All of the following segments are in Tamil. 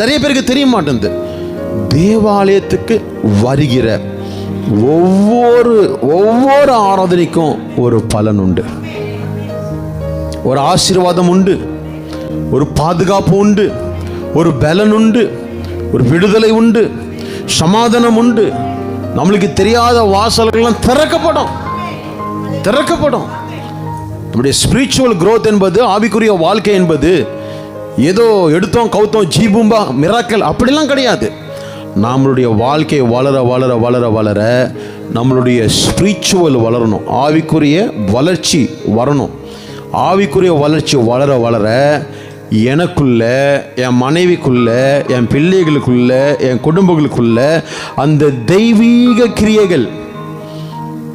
நிறைய பேருக்கு தெரிய மாட்டேங்குது. தேவாலயத்துக்கு வருகிற ஒவ்வொரு ஆராதனைக்கும் ஒரு பலன் உண்டு, ஒரு ஆசீர்வாதம் உண்டு, ஒரு பாதுகாப்பு உண்டு, ஒரு பலன் உண்டு, ஒரு விடுதலை உண்டு, சமாதானம் உண்டு. நம்மளுக்கு தெரியாத வாசல்கள்லாம் திறக்கப்படும். நம்முடைய ஸ்பிரிச்சுவல் growth என்பது, ஆவிக்குரிய வாழ்க்கை என்பது ஏதோ எடுத்தோம் கவுத்தோம் ஜீபூம்பா மிராக்கல் அப்படிலாம் கிடையாது. நம்மளுடைய வாழ்க்கை வளர வளர வளர வளர நம்மளுடைய ஸ்பிரிச்சுவல் வளரணும், ஆவிக்குரிய வளர்ச்சி வரணும். ஆவிக்குரிய வளர்ச்சி வளர வளர எனக்குள்ள, என் மனைவிக்குள்ள, என் பிள்ளைகளுக்குள்ள, என் குடும்பங்களுக்குள்ள அந்த தெய்வீக கிரியைகள்,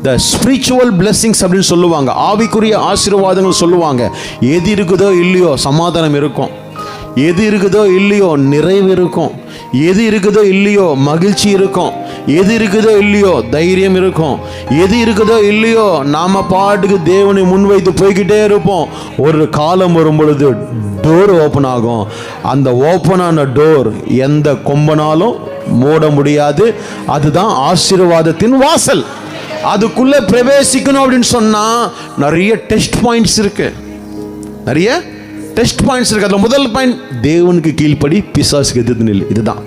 த ஸ்பிரிச்சுவல் பிளெஸிங்ஸ் அப்படின்னு சொல்லுவாங்க, ஆவிக்குரிய ஆசீர்வாதங்கள் சொல்லுவாங்க. எது இருக்குதோ இல்லையோ சமாதானம் இருக்கும், எது இருக்குதோ இல்லையோ நிறைவு இருக்கும், எது இருக்குதோ இல்லையோ மகிழ்ச்சி இருக்கும், எது இருக்குதோ இல்லையோ தைரியம் இருக்கும், எது இருக்குதோ இல்லையோ நாம பாட்டுக்கு தேவனை முன்வைத்து போய்கிட்டே இருப்போம். ஒரு காலம் வரும் பொழுது டோர் ஓப்பன் ஆகும். அந்த ஓப்பன் ஆன டோர் எந்த கொம்பனாலும் மூட முடியாது. அதுதான் ஆசீர்வாதத்தின் வாசல். அதுக்குள்ள பிரவேசிக்கணும் அப்படின்னு சொன்னா நிறைய டெஸ்ட் பாயிண்ட்ஸ் இருக்கு, நிறைய டெஸ்ட் பாயிண்ட்ஸ் இருக்கு. அதுல முதல் பாயிண்ட், தேவனுக்கு கீழ்ப்படி பிசாசுக்கு எதிர்த்து நில். இதுதான்